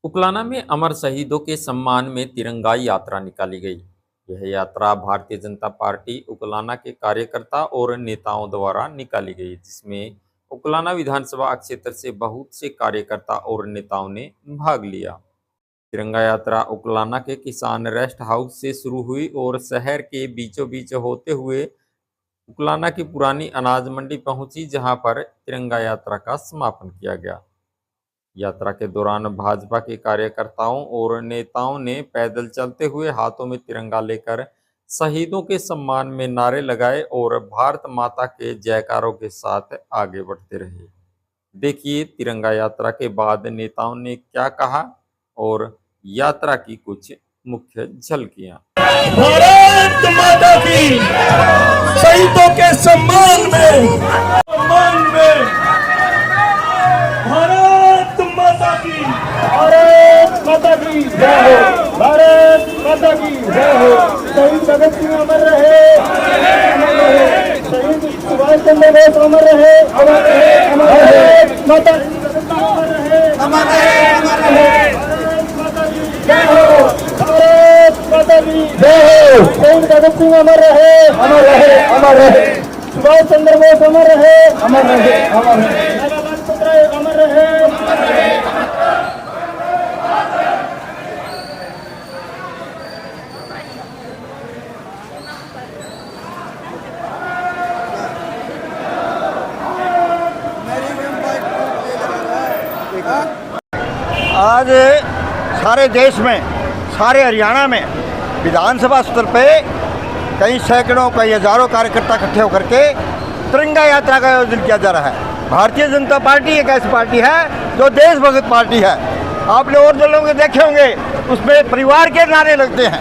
उकलाना में अमर शहीदों के सम्मान में तिरंगा यात्रा निकाली गई। यह यात्रा भारतीय जनता पार्टी उकलाना के कार्यकर्ता और नेताओं द्वारा निकाली गई, जिसमें उकलाना विधानसभा क्षेत्र से बहुत से कार्यकर्ता और नेताओं ने भाग लिया। तिरंगा यात्रा उकलाना के किसान रेस्ट हाउस से शुरू हुई और शहर के बीचों बीच होते हुए उकलाना की पुरानी अनाज मंडी पहुंची, जहां पर तिरंगा यात्रा का समापन किया गया। यात्रा के दौरान भाजपा के कार्यकर्ताओं और नेताओं ने पैदल चलते हुए हाथों में तिरंगा लेकर शहीदों के सम्मान में नारे लगाए और भारत माता के जयकारों के साथ आगे बढ़ते रहे। देखिए तिरंगा यात्रा के बाद नेताओं ने क्या कहा और यात्रा की कुछ मुख्य झलकियां। भारत माता की शहीदों के सम्मान में भारत माता की जय हो। भारत माता की जय हो। शहीद भगत सिंह अमर रहे, शहीद सुभाष चंद्र बोस अमर रहे, भारत माता की अमर रहे। जय हो। भारत माता की जय हो। शहीद भगत सिंह अमर रहे, अमर रहे। सुभाष चंद्र बोस अमर रहे, अमर रहे। लाला लाजपत राय अमर रहे। आज सारे देश में, सारे हरियाणा में विधानसभा स्तर पे कई सैकड़ों कई हजारों कार्यकर्ता इकट्ठे होकर के तिरंगा यात्रा का आयोजन किया जा रहा है। भारतीय जनता पार्टी एक ऐसी पार्टी है जो देशभक्त पार्टी है। आपने और दलों के देखे होंगे, उसमें परिवार के नारे लगते हैं,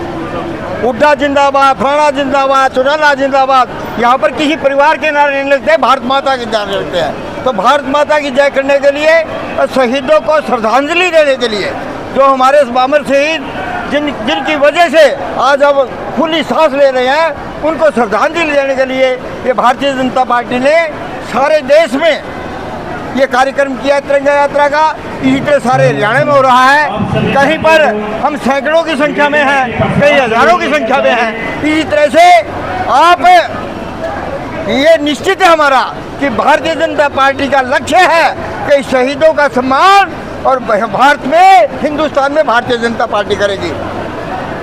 हुड्डा जिंदाबाद, फलाना जिंदाबाद, चौटाला जिंदाबाद। यहाँ पर किसी परिवार के नारे नहीं लगते, भारत माता के नारे लगते हैं। तो भारत माता की जय करने के लिए और शहीदों को श्रद्धांजलि देने के लिए, जो हमारे बामर शहीद जिनकी वजह से आज अब खुली सांस ले रहे हैं, उनको श्रद्धांजलि देने के लिए ये भारतीय जनता पार्टी ने सारे देश में ये कार्यक्रम किया तिरंगा यात्रा का। इसी तरह सारे हरियाणा में हो रहा है। कहीं पर हम सैकड़ों की संख्या में हैं, कई हजारों की संख्या में हैं। इसी तरह से आप ये निश्चित है हमारा कि भारतीय जनता पार्टी का लक्ष्य है कि शहीदों का सम्मान और भारत में, हिंदुस्तान में भारतीय जनता पार्टी करेगी।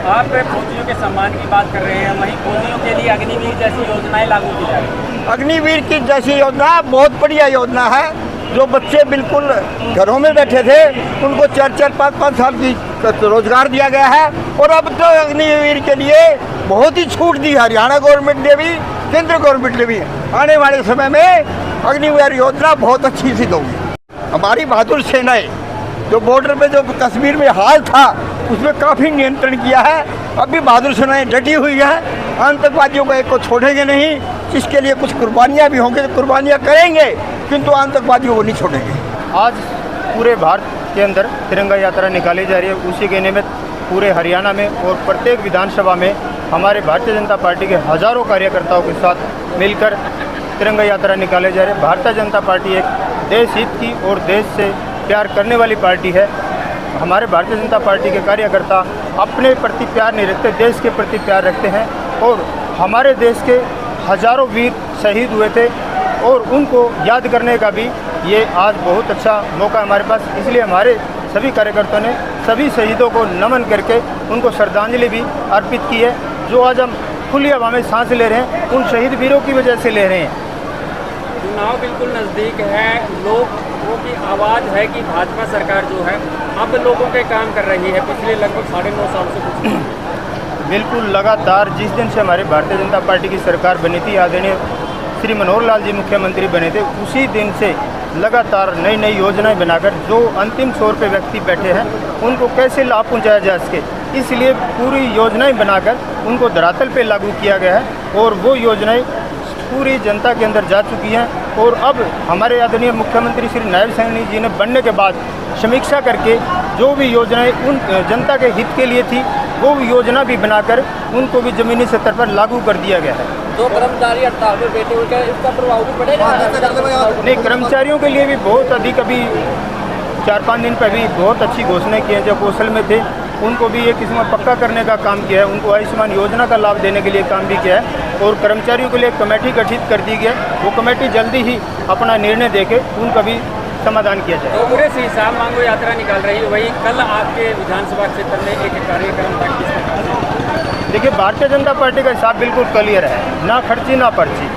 आप फौजियों के सम्मान की बात कर रहे हैं, वहीं फौजियों के लिए अग्निवीर जैसी योजनाएं लागू की जा रही हैं। अग्निवीर की जैसी योजना बहुत बढ़िया योजना है। जो बच्चे बिल्कुल घरों में बैठे थे, उनको 4-4, 5-5 साल की रोजगार दिया गया है। और अब तो अग्निवीर के लिए बहुत ही छूट दी हरियाणा गवर्नमेंट ने भी, केंद्र गवर्नमेंट ने भी। आने वाले समय में अग्निवीर योजना बहुत अच्छी सिद्ध होगी। हमारी बहादुर सेनाएं जो बॉर्डर पे, जो कश्मीर में हाल था, उसमें काफ़ी नियंत्रण किया है। अब भी बहादुर सेनाएं डटी हुई है, आतंकवादियों को एक को छोड़ेंगे नहीं। इसके लिए कुछ कुर्बानियाँ भी होंगी, तो कुर्बानियाँ करेंगे, किंतु आतंकवादियों को नहीं छोड़ेंगे। आज पूरे भारत के अंदर तिरंगा यात्रा निकाली जा रही है। उसी के निमित्त पूरे हरियाणा में और प्रत्येक विधानसभा में हमारे भारतीय जनता पार्टी के हज़ारों कार्यकर्ताओं के साथ मिलकर तिरंगा यात्रा निकाले जा रही है। भारतीय जनता पार्टी एक देश हित की और देश से प्यार करने वाली पार्टी है। हमारे भारतीय जनता पार्टी के कार्यकर्ता अपने प्रति प्यार नहीं रखते, देश के प्रति प्यार रखते हैं। और हमारे देश के हज़ारों वीर शहीद हुए थे और उनको याद करने का भी ये आज बहुत अच्छा मौका हमारे पास। इसलिए हमारे सभी कार्यकर्ताओं ने सभी शहीदों को नमन करके उनको श्रद्धांजलि भी अर्पित की है। जो आज हम खुली हवा में सांस ले रहे हैं, उन शहीद वीरों की वजह से ले रहे हैं। चुनाव बिल्कुल नज़दीक है, लोगों की आवाज़ है कि भाजपा सरकार जो है अब लोगों के काम कर रही है। पिछले लगभग 9.5 साल से कुछ बिल्कुल लगातार जिस दिन से हमारी भारतीय जनता पार्टी की सरकार बनी थी, आदरणीय श्री मनोहर लाल जी मुख्यमंत्री बने थे, उसी दिन से लगातार नई नई योजनाएं बनाकर जो अंतिम छोर पे व्यक्ति बैठे हैं उनको कैसे लाभ पहुंचाया जा सके, इसलिए पूरी योजनाएं बनाकर उनको धरातल पे लागू किया गया है। और वो योजनाएं पूरी जनता के अंदर जा चुकी हैं। और अब हमारे आदरणीय मुख्यमंत्री श्री नायब सैनी जी ने बनने के बाद समीक्षा करके जो भी योजनाएं उन जनता के हित के लिए थी, वो योजना भी बनाकर उनको भी ज़मीनी स्तर पर लागू कर दिया गया है। जो कर्मचारी हड़ताल पर बैठे हुए, इसका प्रभाव भी पड़ेगा? नहीं, कर्मचारियों के लिए भी बहुत अधिक अभी 4-5 दिन पहले बहुत अच्छी घोषणाएं की हैं। जो कौशल में थे उनको भी ये किस्मत पक्का करने का काम किया है, उनको आयुष्मान योजना का लाभ देने के लिए काम भी किया है और कर्मचारियों के लिए कमेटी गठित कर दी गई है। वो कमेटी जल्दी ही अपना निर्णय देके उनका भी समाधान किया जाए। कांग्रेस हिसाब मांगो यात्रा निकाल रही है, वही कल आपके विधानसभा क्षेत्र में एक कार्यक्रम था, किस प्रकार से? देखिए, भारतीय जनता पार्टी का हिसाब बिल्कुल क्लियर है, ना खर्ची ना पर्ची।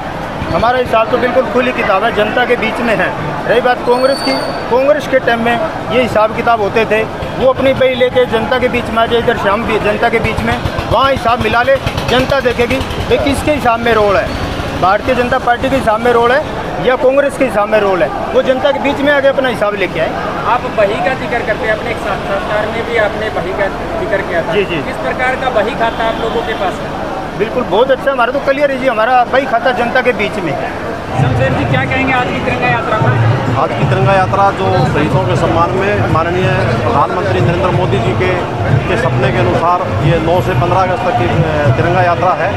हमारा हिसाब तो बिल्कुल खुली किताब है, जनता के बीच में है। रही बात कांग्रेस की, कांग्रेस के टाइम में ये हिसाब किताब होते थे, वो अपनी बही लेके जनता के बीच में आ जाए, इधर शाम भी जनता के बीच में, वहाँ हिसाब मिला ले, जनता देखेगी भाई किसके हिसाब में रोल है, भारतीय जनता पार्टी के हिसाब में रोल है या कांग्रेस के हिसाब में रोल है, वो जनता के बीच में आगे अपना हिसाब लेके आए। आप बही का जिक्र करते हैं, अपने एक साक्षात्कार में भी आपने बही का जिक्र किया था। जी, जी। किस प्रकार का बही खाता आप लोगों के पास है? बिल्कुल बहुत अच्छा, हमारा तो क्लियर है जी, हमारा बही खाता जनता के बीच में है। शमशेर जी, क्या कहेंगे आज की तिरंगा यात्रा को? आज की तिरंगा यात्रा जो शहीदों के सम्मान में माननीय प्रधानमंत्री नरेंद्र मोदी जी के सपने के अनुसार ये 9 से 15 अगस्त तक की तिरंगा यात्रा है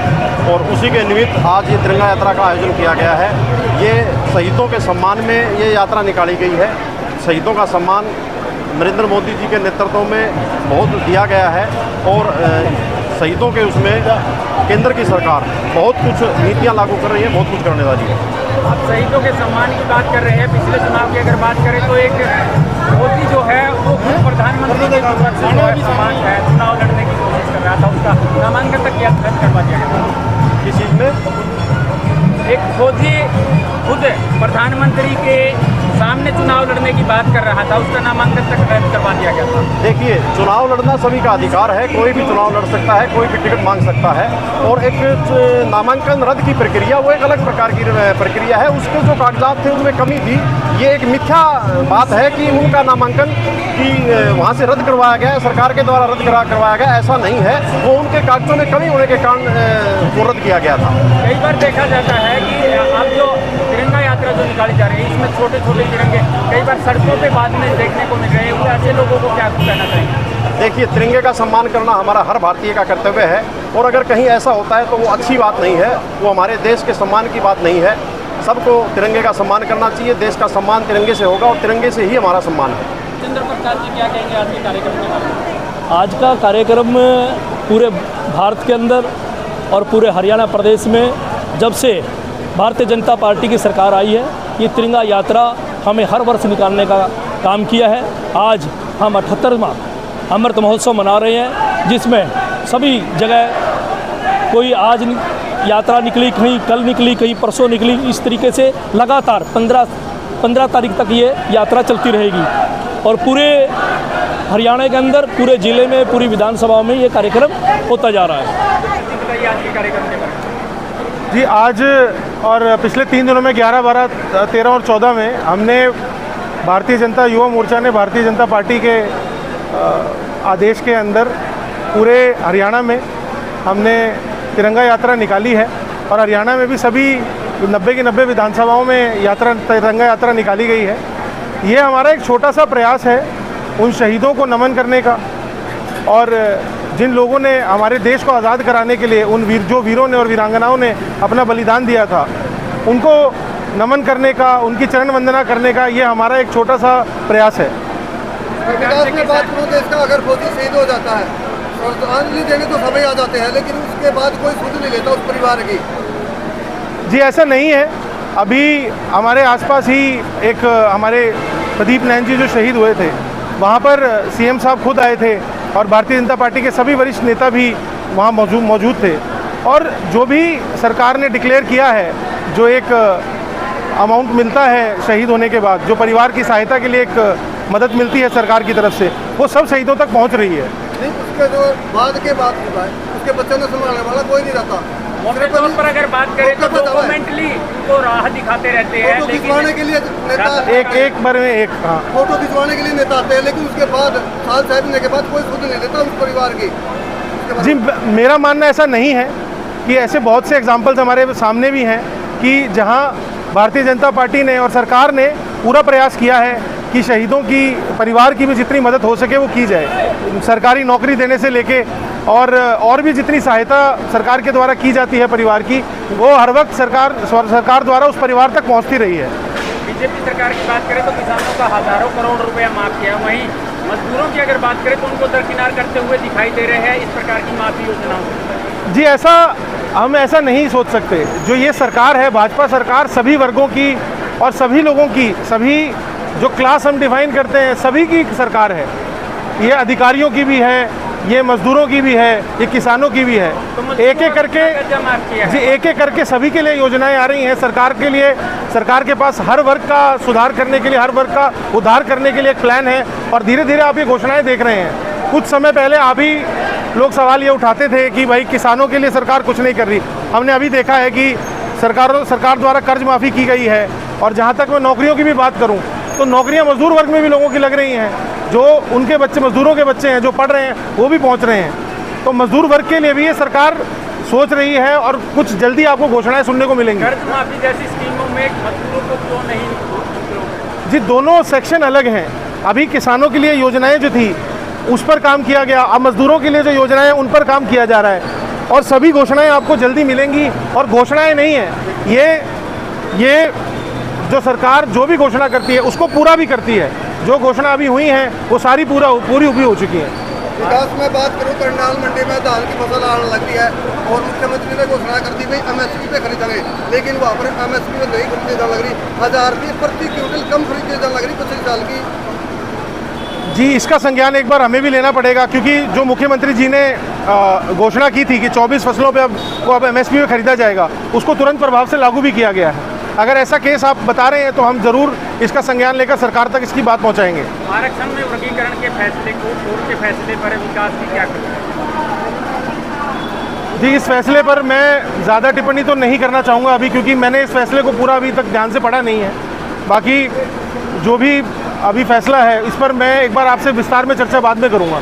और उसी के निमित्त आज ये तिरंगा यात्रा का आयोजन किया गया है। ये शहीदों के सम्मान में ये यात्रा निकाली गई है। शहीदों का सम्मान नरेंद्र मोदी जी के नेतृत्व में बहुत दिया गया है और शहीदों के उसमें केंद्र की सरकार बहुत कुछ नीतियाँ लागू कर रही है, बहुत कुछ करने वाली है। आप शहीदों के सम्मान की बात कर रहे हैं, पिछले चुनाव की अगर बात करें तो एक मोदी जो है वो खुद प्रधानमंत्री के तौर से जो है सम्मान है, चुनाव लड़ने की कोशिश कर रहा था, उसका नामांकन तक रद्द करवा दिया गया। किस चीज़ में? एक फौजी खुद प्रधानमंत्री के सामने चुनाव लड़ने की बात कर रहा था, उसका नामांकन तक रद्द करवा दिया गया था। देखिए, चुनाव लड़ना सभी का अधिकार है, कोई भी चुनाव लड़ सकता है, कोई भी टिकट मांग सकता है और एक नामांकन रद्द की प्रक्रिया वो एक अलग प्रकार की प्रक्रिया है। उसके जो कागजात थे उनमें कमी थी, ये एक मिथ्या बात है कि उनका नामांकन कि वहाँ से रद्द करवाया गया, सरकार के द्वारा रद्द करवाया गया, ऐसा नहीं है। वो उनके कागजों में कमी होने के कारण वो रद्द किया गया था। कई बार देखा जाता है कि अब जो तिरंगा यात्रा जो निकाली जा रही है, इसमें छोटे छोटे तिरंगे कई बार सड़कों पे बाद में देखने को मिल रहे हैं, वो ऐसे लोगों को क्या कहना चाहिए? देखिए, तिरंगे का सम्मान करना हमारा हर भारतीय का कर्तव्य है और अगर कहीं ऐसा होता है तो वो अच्छी बात नहीं है, वो हमारे देश के सम्मान की बात नहीं है। सबको तिरंगे का सम्मान करना चाहिए, देश का सम्मान तिरंगे से होगा और तिरंगे से ही हमारा सम्मान है। चंद्र प्रसाद जी, क्या कहेंगे आज के कार्यक्रम के बारे में? आज का कार्यक्रम पूरे भारत के अंदर और पूरे हरियाणा प्रदेश में जब से भारतीय जनता पार्टी की सरकार आई है, ये तिरंगा यात्रा हमें हर वर्ष निकालने का काम किया है। आज हम 78वां अमृत महोत्सव मना रहे हैं, जिसमें सभी जगह कोई आज यात्रा निकली, कहीं कल निकली, कहीं परसों निकली, इस तरीके से लगातार 15 तारीख तक ये यात्रा चलती रहेगी और पूरे हरियाणा के अंदर, पूरे ज़िले में, पूरी विधानसभाओं में ये कार्यक्रम होता जा रहा है। आज के कार्यक्रम के बारे में जी, आज और पिछले 3 दिनों में 11, 12, 13 और 14 में हमने भारतीय जनता युवा मोर्चा ने भारतीय जनता पार्टी के आदेश के अंदर पूरे हरियाणा में हमने तिरंगा यात्रा निकाली है और हरियाणा में भी सभी 90 की 90 विधानसभाओं में तिरंगा यात्रा निकाली गई है। ये हमारा एक छोटा सा प्रयास है उन शहीदों को नमन करने का और जिन लोगों ने हमारे देश को आज़ाद कराने के लिए उन वीरों ने और वीरांगनाओं ने अपना बलिदान दिया था, उनको नमन करने का, उनकी चरण वंदना करने का ये हमारा एक छोटा सा प्रयास है। विकास में बात करूँ तो इसका अगर फौजी शहीद हो जाता है, श्रद्धांजलि देने तो सभी आ जाते हैं, लेकिन उसके बाद कोई सुध नहीं लेता उस परिवार की। जी, ऐसा नहीं है। अभी हमारे आसपास ही एक हमारे प्रदीप नैन जी जो शहीद हुए थे, वहाँ पर सीएम साहब खुद आए थे और भारतीय जनता पार्टी के सभी वरिष्ठ नेता भी वहाँ मौजूद थे और जो भी सरकार ने डिक्लेयर किया है, जो एक अमाउंट मिलता है शहीद होने के बाद, जो परिवार की सहायता के लिए एक मदद मिलती है सरकार की तरफ से, वो सब शहीदों तक पहुँच रही है। नहीं, उसके जो बाद के बाद होता है, उसके बच्चों ने संभालने वाला कोई नहीं रहता। मोटे तौर पर अगर बात करें तो डॉक्यूमेंटली उनको राह दिखाते रहते हैं, फोटो खिंचवाने के लिए नेता एक बार में एक हाँ फोटो खिंचवाने के लिए नेता आते हैं, लेकिन उसके बाद साल साहब होने के बाद कोई सुध नहीं लेता उस परिवार की। जी, मेरा मानना ऐसा नहीं है कि ऐसे बहुत से एग्जाम्पल्स हमारे सामने भी हैं कि जहां भारतीय जनता पार्टी ने और सरकार ने पूरा प्रयास किया है कि शहीदों की परिवार की भी जितनी मदद हो सके वो की जाए, सरकारी नौकरी देने से लेके और भी जितनी सहायता सरकार के द्वारा की जाती है परिवार की, वो हर वक्त सरकार द्वारा उस परिवार तक पहुंचती रही है। बीजेपी सरकार की बात करें तो किसानों का हजारों करोड़ रुपया माफ किया, वहीं मजदूरों की अगर बात करें तो उनको दरकिनार करते हुए दिखाई दे रहे हैं इस प्रकार की माफी योजनाओं से। जी ऐसा हम ऐसा नहीं सोच सकते। जो ये सरकार है, भाजपा सरकार, सभी वर्गों की और सभी लोगों की, सभी जो क्लास हम डिफाइन करते हैं सभी की सरकार है। ये अधिकारियों की भी है, ये मजदूरों की भी है, ये किसानों की भी है। एक एक करके जी एक एक करके सभी के लिए योजनाएं आ रही हैं। सरकार के लिए, सरकार के पास हर वर्ग का सुधार करने के लिए, हर वर्ग का उद्धार करने के लिए एक प्लान है और धीरे धीरे आप ये घोषणाएं देख रहे हैं। कुछ समय पहले आप ही लोग सवाल ये उठाते थे कि भाई किसानों के लिए सरकार कुछ नहीं कर रही। हमने अभी देखा है कि सरकार द्वारा कर्ज माफ़ी की गई है। और जहाँ तक मैं नौकरियों की भी बात करूँ तो नौकरियाँ मजदूर वर्ग में भी लोगों की लग रही हैं। जो उनके बच्चे, मजदूरों के बच्चे हैं जो पढ़ रहे हैं, वो भी पहुँच रहे हैं। तो मजदूर वर्ग के लिए भी ये सरकार सोच रही है और कुछ जल्दी आपको घोषणाएं सुनने को मिलेंगी। कर्ज माफी जैसी स्कीमों में मजदूरों को क्यों नहीं? जी दोनों सेक्शन अलग हैं। अभी किसानों के लिए योजनाएं जो थी उस पर काम किया गया, अब मजदूरों के लिए जो योजनाएं उन पर काम किया जा रहा है और सभी घोषणाएं आपको जल्दी मिलेंगी। और घोषणाएं नहीं है, ये जो सरकार जो भी घोषणा करती है उसको पूरा भी करती है। जो घोषणा अभी हुई हैं वो सारी पूरी हो चुकी हैं। विकास में बात करूँ, करनाल मंडी में धान की फसल आने लगी है और मुख्यमंत्री ने घोषणा कर दी भाई MSP पे खरीदेंगे, लेकिन वहाँ पर MSP पे नहीं खरीदी जाने लग रही। 1000 रुपये प्रति क्विंटल कम खरीदी जाने लग रही पिछले साल की। जी इसका संज्ञान एक बार हमें भी लेना पड़ेगा, क्योंकि जो मुख्यमंत्री जी ने घोषणा की थी कि 24 फसलों पे अब MSP में खरीदा जाएगा, उसको तुरंत प्रभाव से लागू भी किया गया है। अगर ऐसा केस आप बता रहे हैं तो हम ज़रूर इसका संज्ञान लेकर सरकार तक इसकी बात पहुंचाएंगे। आरक्षण में वर्गीकरण के फैसले को, कोर्ट के फैसले पर विकास की क्या करें? जी इस फैसले पर मैं ज़्यादा टिप्पणी तो नहीं करना चाहूँगा अभी, क्योंकि मैंने इस फैसले को पूरा अभी तक ध्यान से पढ़ा नहीं है। बाकी जो भी अभी फैसला है इस पर मैं एक बार आपसे विस्तार में चर्चा बाद में करूँगा।